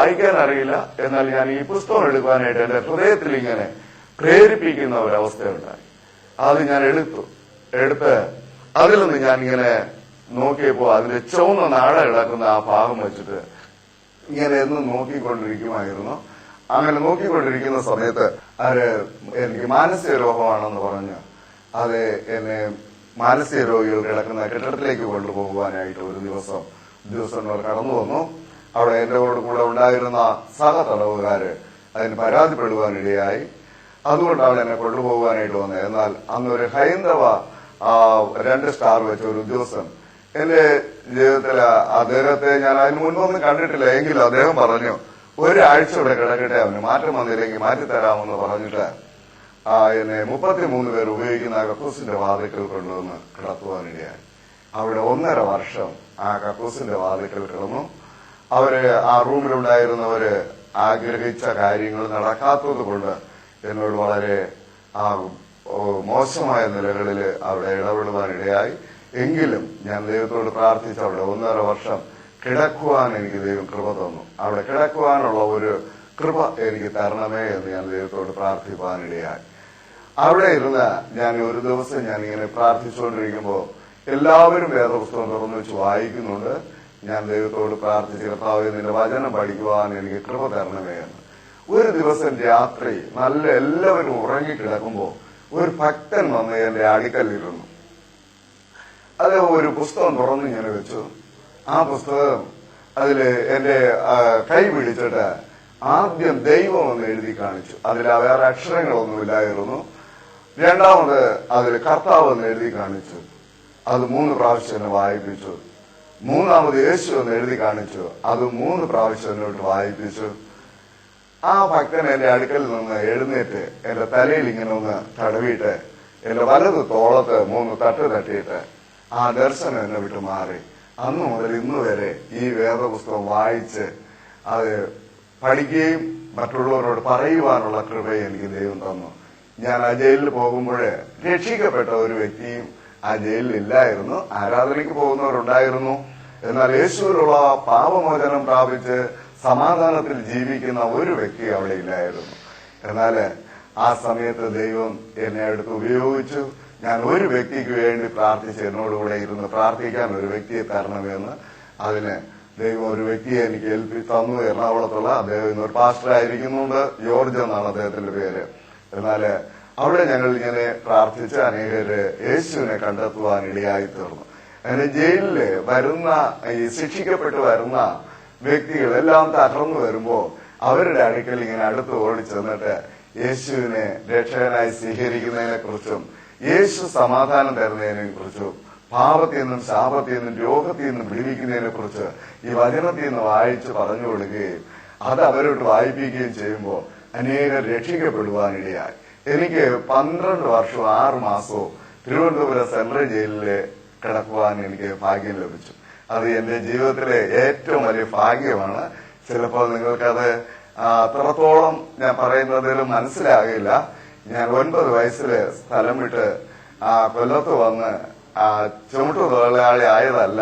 വായിക്കാൻ അറിയില്ല. എന്നാൽ ഞാൻ ഈ പുസ്തകം എടുക്കാനായിട്ട് എന്റെ ഹൃദയത്തിൽ ഇങ്ങനെ പ്രേരിപ്പിക്കുന്ന ഒരവസ്ഥയുണ്ടായി. അത് ഞാൻ എടുത്ത് അതിൽ നിന്ന് ഞാൻ ഇങ്ങനെ നോക്കിയപ്പോ അതിന്റെ ചുവന്ന നാട കിടക്കുന്ന ആ ഭാഗം വെച്ചിട്ട് ഇങ്ങനെ എന്നും നോക്കിക്കൊണ്ടിരിക്കുമായിരുന്നു. അങ്ങനെ നോക്കിക്കൊണ്ടിരിക്കുന്ന സമയത്ത് എനിക്ക് മാനസിക രോഗമാണെന്ന് പറഞ്ഞു അത് എന്നെ മാനസിക രോഗികൾ കിടക്കുന്ന കെട്ടിടത്തിലേക്ക് കൊണ്ടുപോകുവാനായിട്ട് ഒരു ദിവസം കടന്നു വന്നു. അവിടെ എന്റെ കൂടെ ഉണ്ടായിരുന്ന സഹതടവുകാര് അതിന് പരാതിപ്പെടുവാനിടയായി. അതുകൊണ്ടാണ് എന്നെ കൊണ്ടുപോകാനായിട്ട് വന്നത്. എന്നാൽ അന്നൊരു ഹൈന്ദവ 2 സ്റ്റാർ വെച്ച ഒരു ഉദ്യോഗസ്ഥൻ എന്റെ ജീവിതത്തിൽ അദ്ദേഹത്തെ ഞാൻ അതിന് മുൻപൊന്നും കണ്ടിട്ടില്ല. എങ്കിലും അദ്ദേഹം പറഞ്ഞു ഒരാഴ്ച ഇവിടെ കിടക്കട്ടെ, അവന് മാറ്റം വന്നില്ലെങ്കിൽ മാറ്റിത്തരാമെന്ന് പറഞ്ഞിട്ട് എന്നെ 33 പേർ ഉപയോഗിക്കുന്ന കക്കൂസിന്റെ വാതിൽക്കൽ കൊണ്ടുവന്ന് കിടത്തുവാനിടയായി. അവിടെ 1.5 വർഷം ആ കക്കൂസിന്റെ വാതിൽക്കൽ കിടന്നു. അവര് ആ റൂമിലുണ്ടായിരുന്നവര് ആഗ്രഹിച്ച കാര്യങ്ങൾ നടക്കാത്തത് കൊണ്ട് എന്നോട് വളരെ മോശമായ നിലകളിൽ അവിടെ ഇടപെടുവാനിടയായി. എങ്കിലും ഞാൻ ദൈവത്തോട് പ്രാർത്ഥിച്ച് അവിടെ 1.5 വർഷം കിടക്കുവാൻ എനിക്ക് ദൈവം കൃപ തന്നു. അവിടെ കിടക്കുവാനുള്ള ഒരു കൃപ എനിക്ക് തരണമേ എന്ന് ഞാൻ ദൈവത്തോട് പ്രാർത്ഥിപ്പാനിടയായി. അവിടെ ഇരുന്ന് ഞാൻ ഒരു ദിവസം ഞാൻ ഇങ്ങനെ പ്രാർത്ഥിച്ചുകൊണ്ടിരിക്കുമ്പോൾ എല്ലാവരും വേദപുസ്തകം തുറന്നു വെച്ച് വായിക്കുന്നുണ്ട്. ഞാൻ ദൈവത്തോട് പ്രാർത്ഥിച്ച് കർത്താവേ നിന്റെ വചനം പഠിക്കുവാൻ എനിക്ക് കൃപ തരണമേ എന്ന്. ഒരു ദിവസം രാത്രി എല്ലാവരും ഉറങ്ങിക്കിടക്കുമ്പോ ഒരു ഭക്തൻ വന്ന് എന്റെ അടുക്കലിരുന്നു. അത് ഒരു പുസ്തകം തുറന്ന് ഇങ്ങനെ വെച്ചു. ആ പുസ്തകം അതില് എന്റെ കൈ പിടിച്ചിട്ട് ആദ്യം ദൈവം എന്ന് എഴുതി കാണിച്ചു. അതിൽ വേറെ അക്ഷരങ്ങളൊന്നുമില്ലായിരുന്നു. രണ്ടാമത് അതിൽ കർത്താവ് എന്ന് എഴുതി കാണിച്ചു. അത് 3 പ്രാവശ്യം എന്നെ വായിപ്പിച്ചു. മൂന്നാമത് യേശു എന്ന് എഴുതി കാണിച്ചു. അത് 3 പ്രാവശ്യം എന്നോട്ട് വായിപ്പിച്ചു. ആ ഭക്തൻ എന്റെ അടുക്കൽ നിന്ന് എഴുന്നേറ്റ് എന്റെ തലയിൽ ഇങ്ങനെ ഒന്ന് തടവിയിട്ട് എന്റെ വലത് തോളത്ത് 3 തട്ട് തട്ടിയിട്ട് ആ ദർശനം എന്നെ വിട്ട് മാറി. അന്നു മുതൽ ഇന്ന് വരെ ഈ വേദപുസ്തകം വായിച്ച് അത് പഠിക്കുകയും മറ്റുള്ളവരോട് പറയുവാനുള്ള കൃപയെ എനിക്ക് ദൈവം തന്നു. ഞാൻ ആ ജയിലിൽ പോകുമ്പോഴേ രക്ഷിക്കപ്പെട്ട ഒരു വ്യക്തിയും ആ ജയിലിൽ ഇല്ലായിരുന്നു. ആരാധനയ്ക്ക് പോകുന്നവരുണ്ടായിരുന്നു. എന്നാൽ യേശുവിലുള്ള പാപമോചനം പ്രാപിച്ച് സമാധാനത്തിൽ ജീവിക്കുന്ന ഒരു വ്യക്തി അവിടെ ഇല്ലായിരുന്നു. എന്നാൽ ആ സമയത്ത് ദൈവം എന്നെ അടുത്ത് ഉപയോഗിച്ചു. ഞാൻ ഒരു വ്യക്തിക്ക് വേണ്ടി പ്രാർത്ഥിച്ച് എന്നോടുകൂടെ ഇരുന്ന് പ്രാർത്ഥിക്കാൻ ഒരു വ്യക്തിയെ തരണമെന്ന് അതിന് ദൈവം ഒരു വ്യക്തിയെ എനിക്ക് തന്നു. എറണാകുളത്തുള്ള അദ്ദേഹം ഇന്നൊരു പാസ്റ്ററായിരിക്കുന്നുണ്ട്. ജോർജ് എന്നാണ് അദ്ദേഹത്തിന്റെ പേര്. എന്നാല് അവിടെ ഞങ്ങൾ ഇങ്ങനെ പ്രാർത്ഥിച്ച് അനേകര് യേശുവിനെ കണ്ടെത്തുവാൻ ഇടയായി തീർന്നു. അങ്ങനെ ജയിലില് വരുന്ന ഈ ശിക്ഷിക്കപ്പെട്ട് വരുന്ന വ്യക്തികളെല്ലാം തകർന്നു വരുമ്പോ അവരുടെ അടുക്കൽ ഇങ്ങനെ അടുത്ത് ഓടി ചെന്നിട്ട് യേശുവിനെ രക്ഷകനായി സ്വീകരിക്കുന്നതിനെ കുറിച്ചും യേശു സമാധാനം തരുന്നതിനെ കുറിച്ചും പാപത്തിൽ നിന്നും ശാപത്തിൽ നിന്നും രോഗത്തിൽ നിന്നും വിടുവിക്കുന്നതിനെ കുറിച്ച് ഈ വചനത്തിൽ നിന്ന് വായിച്ച് പറഞ്ഞു കൊടുക്കുകയും അത് അവരോട് വായിപ്പിക്കുകയും ചെയ്യുമ്പോൾ അനേകർ രക്ഷിക്കപ്പെടുവാനിടയായി. എനിക്ക് 12 വർഷവും 6 മാസവും തിരുവനന്തപുരം സെൻട്രൽ ജയിലില് കിടക്കുവാൻ എനിക്ക് ഭാഗ്യം ലഭിച്ചു. അത് എന്റെ ജീവിതത്തിലെ ഏറ്റവും വലിയ ഭാഗ്യമാണ്. ചിലപ്പോൾ നിങ്ങൾക്കത് അത്രത്തോളം ഞാൻ പറയുന്നതിൽ മനസ്സിലാകില്ല. ഞാൻ 9 വയസ്സില് സ്ഥലം വിട്ട് കൊല്ലത്ത് വന്ന് ചുമട്ടു തൊഴിലാളി ആയതല്ല.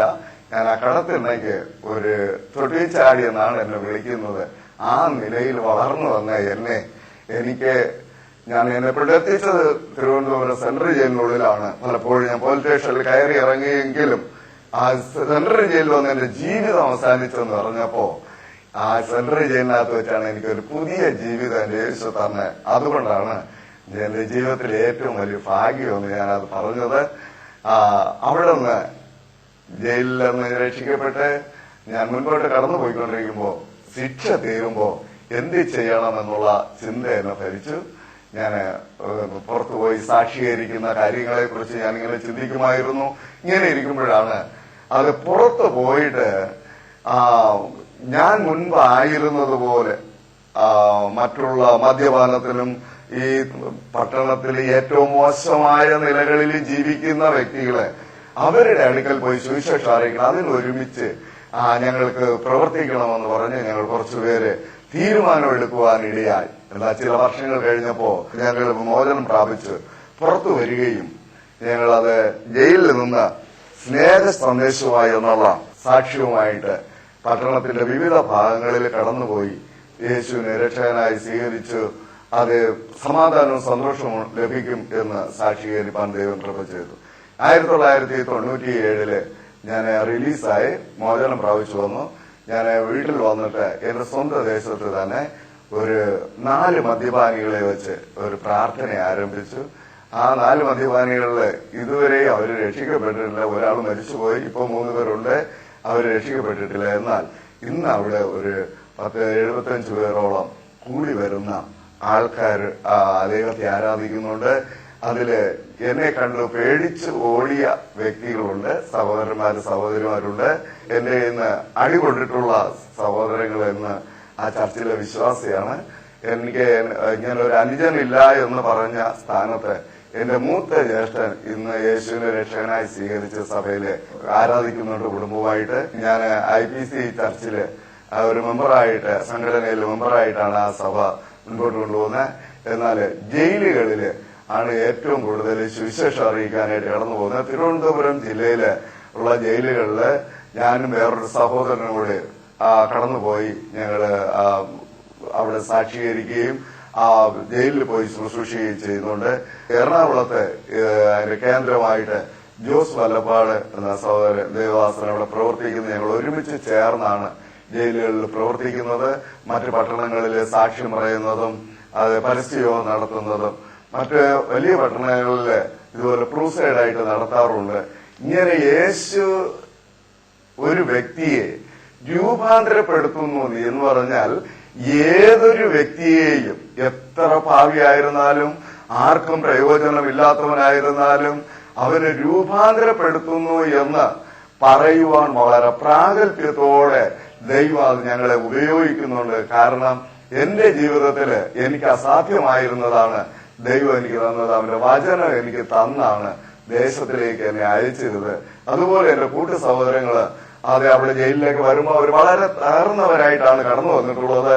ഞാൻ ആ കടത്തിണ്ണയ്ക്ക് ഒരു തൊട്ടിച്ചാടി എന്നാണ് എന്നെ വിളിക്കുന്നത്. ആ നിലയിൽ വളർന്നു വന്ന എന്നെ എത്തിച്ചത് തിരുവനന്തപുരം സെൻട്രൽ ജയിലിനുള്ളിലാണ്. പലപ്പോഴും ഞാൻ പോലീസ് സ്റ്റേഷനിൽ കയറി ഇറങ്ങിയെങ്കിലും ആ സെൻട്രൽ ജയിലിൽ വന്ന് എന്റെ ജീവിതം അവസാനിച്ചെന്ന് പറഞ്ഞപ്പോ ആ സെൻട്രൽ ജയിലിനകത്ത് വെച്ചാണ് എനിക്കൊരു പുതിയ ജീവിതം എന്റെ യേശു തന്നെ. അതുകൊണ്ടാണ് എന്റെ ജീവിതത്തിലെ ഏറ്റവും വലിയ ഭാഗ്യമെന്ന് ഞാനത് പറഞ്ഞത്. അവിടെ നിന്ന് ജയിലിൽ നിന്ന് രക്ഷിക്കപ്പെട്ട് ഞാൻ മുൻപോട്ട് കടന്നു പോയിക്കൊണ്ടിരിക്കുമ്പോ ശിക്ഷ തീരുമ്പോ എന്ത് ചെയ്യണമെന്നുള്ള ചിന്ത എന്നെ ഭരിച്ചു. ഞാൻ പുറത്തുപോയി സാക്ഷീകരിക്കുന്ന കാര്യങ്ങളെ കുറിച്ച് ഞാനിങ്ങനെ ചിന്തിക്കുമായിരുന്നു. ഇങ്ങനെ ഇരിക്കുമ്പോഴാണ് അത് പുറത്തു പോയിട്ട് ഞാൻ മുൻപ് ആയിരുന്നത് പോലെ മറ്റുള്ള മദ്യപാനത്തിലും ഈ പട്ടണത്തിൽ ഏറ്റവും മോശമായ നിലകളിൽ ജീവിക്കുന്ന വ്യക്തികളെ അവരുടെ അടുക്കൽ പോയി സുവിശേഷം അറിയിക്കണം. അതിനൊരുമിച്ച് ഞങ്ങൾക്ക് പ്രവർത്തിക്കണമെന്ന് പറഞ്ഞ് ഞങ്ങൾ കുറച്ചുപേര് തീരുമാനമെടുക്കുവാനിടയായി. എന്നാൽ ചില വർഷങ്ങൾ കഴിഞ്ഞപ്പോ ഞങ്ങൾ മോചനം പ്രാപിച്ച് പുറത്തു വരികയും ഞങ്ങളത് ജയിലിൽ നിന്ന് സ്നേഹ സന്ദേശമായി എന്നുള്ള സാക്ഷ്യവുമായിട്ട് പട്ടണത്തിന്റെ വിവിധ ഭാഗങ്ങളിൽ കടന്നുപോയി യേശുവിനെ രക്ഷകനായി സ്വീകരിച്ചു. അത് സമാധാനവും സന്തോഷവും ലഭിക്കും എന്ന് സാക്ഷീകരിപ്പാൻ ദൈവം കൃപ ചെയ്തു. 1997 ഞാൻ റിലീസായി മോചനം പ്രാപിച്ചു വന്നു. ഞാൻ വീട്ടിൽ വന്നിട്ട് എന്റെ സ്വന്തം ദേശത്ത് തന്നെ ഒരു 4 മദ്യപാനികളെ വെച്ച് ഒരു പ്രാർത്ഥന ആരംഭിച്ചു. ആ 4 മദ്യപാനികളില് ഇതുവരെ അവര് രക്ഷിക്കപ്പെട്ടിട്ടില്ല. ഒരാൾ മരിച്ചുപോയി, ഇപ്പൊ 3 പേരുണ്ട്, അവര് രക്ഷിക്കപ്പെട്ടിട്ടില്ല. എന്നാൽ ഇന്ന് അവിടെ ഒരു 10-75 പേരോളം കൂടി വരുന്ന ആൾക്കാർ ദൈവത്തെ ആരാധിക്കുന്നുണ്ട്. അതില് എന്നെ കണ്ടു പേടിച്ച് ഓടിയ വ്യക്തികളുണ്ട്, സഹോദരന്മാര് സഹോദരിമാരുണ്ട്. എന്റെ ഇന്ന് അടികൊണ്ടിട്ടുള്ള സഹോദരങ്ങൾ എന്ന് ആ ചർച്ചിലെ വിശ്വാസിയാണ്. എനിക്ക് ഞാൻ ഒരു അനുജനില്ല എന്ന് പറഞ്ഞ സ്ഥാനത്ത് എന്റെ മൂത്ത ജ്യേഷ്ഠൻ ഇന്ന് യേശുവിനെ രക്ഷകനായി സ്വീകരിച്ച സഭയില് ആരാധിക്കുന്നുണ്ട് കുടുംബമായിട്ട്. ഞാൻ IPC ചർച്ചില് ഒരു മെമ്പറായിട്ട്, സംഘടനയിൽ മെമ്പറായിട്ടാണ് ആ സഭ മുൻപോട്ട് കൊണ്ടുപോകുന്നത്. എന്നാൽ ജയിലുകളില് ആണ് ഏറ്റവും കൂടുതൽ സുവിശേഷം അറിയിക്കാനായിട്ട് കടന്നു പോകുന്നത്. തിരുവനന്തപുരം ജില്ലയില് ഉള്ള ജയിലുകളില് ഞാനും വേറൊരു സഹോദരനും കൂടി കടന്നുപോയി ഞങ്ങള് അവിടെ സാക്ഷീകരിക്കുകയും ജയിലിൽ പോയി ശുശ്രൂഷിക്കുകയും ചെയ്യുന്നുണ്ട്. എറണാകുളത്ത് അതിന്റെ കേന്ദ്രമായിട്ട് ജോസ് വല്ലപ്പാട് എന്ന സഹോദരൻ ദേവദാസൻ അവിടെ പ്രവർത്തിക്കുന്നത്. ഞങ്ങൾ ഒരുമിച്ച് ചേർന്നാണ് ജയിലുകളിൽ പ്രവർത്തിക്കുന്നത്. മറ്റു പട്ടണങ്ങളിൽ സാക്ഷ്യം പറയുന്നതും അത് പരസ്യവും നടത്തുന്നതും മറ്റ് വലിയ പട്ടണങ്ങളിൽ ഇതുപോലെ ക്രൂസൈഡായിട്ട് നടത്താറുണ്ട്. ഇങ്ങനെ യേശു ഒരു വ്യക്തിയെ രൂപാന്തരപ്പെടുത്തുന്നു എന്ന് പറഞ്ഞാൽ ഏതൊരു വ്യക്തിയെയും, എത്ര ഭാവിയായിരുന്നാലും ആർക്കും പ്രയോജനമില്ലാത്തവനായിരുന്നാലും അവന് രൂപാന്തരപ്പെടുത്തുന്നു എന്ന് പറയുവാൻ വളരെ പ്രാഗൽഭ്യത്തോടെ ദൈവം അത് ഞങ്ങളെ ഉപയോഗിക്കുന്നുണ്ട്. കാരണം എന്റെ ജീവിതത്തില് എനിക്ക് അസാധ്യമായിരുന്നതാണ് ദൈവം എനിക്ക് തന്നത്. അവന്റെ വചനം എനിക്ക് തന്നാണ് ദേശത്തിലേക്ക് എന്നെ അയച്ചിരുന്നത്. അതുപോലെ എന്റെ കൂട്ടു സഹോദരങ്ങള് അവിടെ ജയിലിലേക്ക് വരുമ്പോൾ അവർ വളരെ തകർന്നവരായിട്ടാണ് കടന്നു വന്നിട്ടുള്ളത്.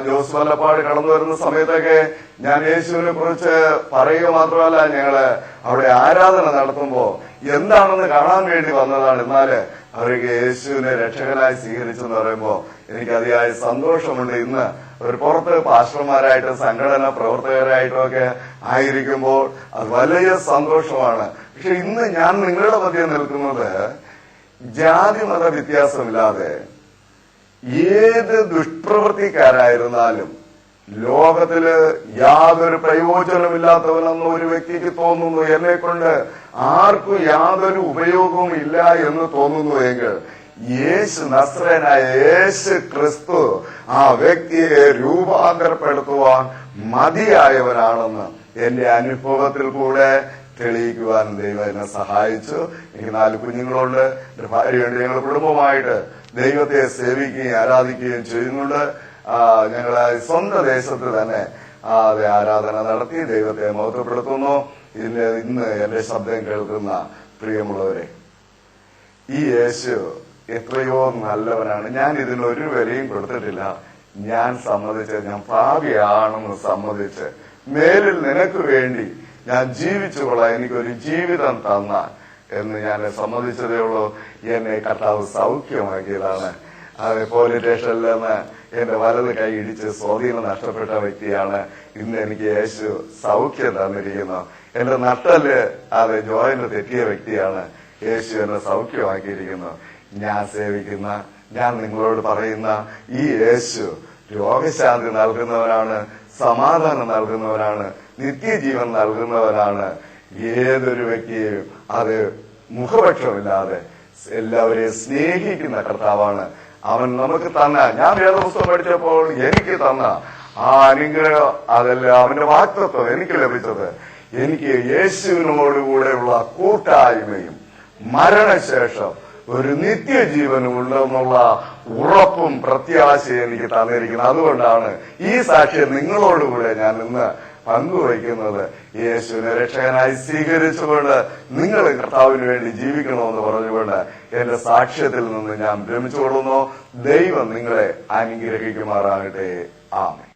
ജോസ് വല്ലപ്പാട് കടന്നു വരുന്ന സമയത്തൊക്കെ ഞാൻ യേശുവിനെ കുറിച്ച് പറയുക മാത്രമല്ല, ഞങ്ങള് അവിടെ ആരാധന നടത്തുമ്പോ എന്താണെന്ന് കാണാൻ വേണ്ടി വന്നതാണ്. എന്നാല് അവർക്ക് യേശുവിനെ രക്ഷകനായി സ്വീകരിച്ചെന്ന് പറയുമ്പോ എനിക്ക് അതിയായ സന്തോഷമുണ്ട്. ഇന്ന് ഒരു പുറത്ത് പാസ്റ്റർമാരായിട്ടും സംഘടന പ്രവർത്തകരായിട്ടും ഒക്കെ ആയിരിക്കുമ്പോൾ അത് വലിയ സന്തോഷമാണ്. പക്ഷെ ഇന്ന് ഞാൻ നിങ്ങളുടെ മധ്യേ നിൽക്കുന്നത് ജാതി മത വ്യത്യാസമില്ലാതെ ഏത് ദുഷ്പ്രവൃത്തിക്കാരായിരുന്നാലും ലോകത്തില് യാതൊരു പ്രയോജനമില്ലാത്തവനെന്ന് ഒരു വ്യക്തിക്ക് തോന്നുന്നു, എന്നെ കൊണ്ട് ആർക്കും യാതൊരു ഉപയോഗവും ഇല്ല എന്ന് തോന്നുന്നു എങ്കിൽ യേശു നസ്രയനായ യേശു ക്രിസ്തു ആ വ്യക്തിയെ രൂപാന്തരപ്പെടുത്തുവാൻ മതിയായവനാണെന്ന് എന്റെ അനുഭവത്തിൽ കൂടെ തെളിയിക്കുവാൻ ദൈവം എന്നെ സഹായിച്ചു. എനിക്ക് 4 കുഞ്ഞുങ്ങളുണ്ട്, എന്റെ ഭാര്യയുണ്ട്. ഞങ്ങൾ കുടുംബമായിട്ട് ദൈവത്തെ സേവിക്കുകയും ആരാധിക്കുകയും ചെയ്യുന്നുണ്ട്. ഞങ്ങളെ സ്വന്തം ദേശത്ത് തന്നെ ആരാധന നടത്തി ദൈവത്തെ മഹത്വപ്പെടുത്തുന്നു. ഇന്ന് എന്റെ ശബ്ദം കേൾക്കുന്ന പ്രിയമുള്ളവരെ, ഈ യേശു എത്രയോ നല്ലവനാണ്. ഞാൻ ഇതിനൊരു വിലയും കൊടുത്തിട്ടില്ല. ഞാൻ ഞാൻ പാപിയാണെന്ന് സമ്മതിച്ച് മേലിൽ നിനക്ക് വേണ്ടി ഞാൻ ജീവിച്ചുകൊള്ളാം, എനിക്കൊരു ജീവിതം തന്ന എന്ന് ഞാൻ സമ്മതിച്ചതേ ഉള്ളൂ. എന്നെ കർത്താവ് സൗഖ്യമാക്കിയതാണ്. പോലീസ് സ്റ്റേഷനിൽ നിന്ന് എന്റെ വലത് കൈ ഇടിച്ച് സ്വാധീനം നഷ്ടപ്പെട്ട വ്യക്തിയാണ്. ഇന്ന് എനിക്ക് യേശു സൗഖ്യം തന്നിരിക്കുന്നു. എന്റെ നട്ടല് ജോയിന്റ് തെറ്റിയ വ്യക്തിയാണ്. യേശു എന്നെ സൗഖ്യമാക്കിയിരിക്കുന്നു. ഞാൻ സേവിക്കുന്ന, ഞാൻ നിങ്ങളോട് പറയുന്ന ഈ യേശു രോഗശാന്തി നൽകുന്നവനാണ്, സമാധാനം നൽകുന്നവനാണ്, നിത്യജീവൻ നൽകുന്നവനാണ്. ഏതൊരു വ്യക്തിയെയും അത് മുഖപക്ഷമില്ലാതെ എല്ലാവരെയും സ്നേഹിക്കുന്ന കർത്താവാണ്. അവൻ നമുക്ക് തന്ന, ഞാൻ വേദപുസ്തകം പഠിച്ചപ്പോൾ എനിക്ക് തന്ന ആ അനുഗ്രഹം, അതല്ല അവന്റെ വാഗ്ദത്തം എനിക്ക് ലഭിച്ചത്. എനിക്ക് യേശുവിനോടുകൂടെയുള്ള കൂട്ടായ്മയും മരണശേഷം ഒരു നിത്യജീവനും ഉണ്ടെന്നുള്ള ഉറപ്പും പ്രത്യാശയും എനിക്ക് തന്നിരിക്കുന്നത്. അതുകൊണ്ടാണ് ഈ സാക്ഷ്യം നിങ്ങളോടുകൂടെ ഞാൻ ഇന്ന് പങ്കുവയ്ക്കുന്നത്. യേശുവിനെ രക്ഷകനായി സ്വീകരിച്ചുകൊണ്ട് നിങ്ങൾ കർത്താവിന് വേണ്ടി ജീവിക്കണമെന്ന് പറഞ്ഞുകൊണ്ട് എന്റെ സാക്ഷ്യത്തിൽ നിന്ന് ഞാൻ ഭ്രമിച്ചുകൊള്ളുന്നു. ദൈവം നിങ്ങളെ അനുഗ്രഹിക്കുമാറാകട്ടെ. ആമേൻ.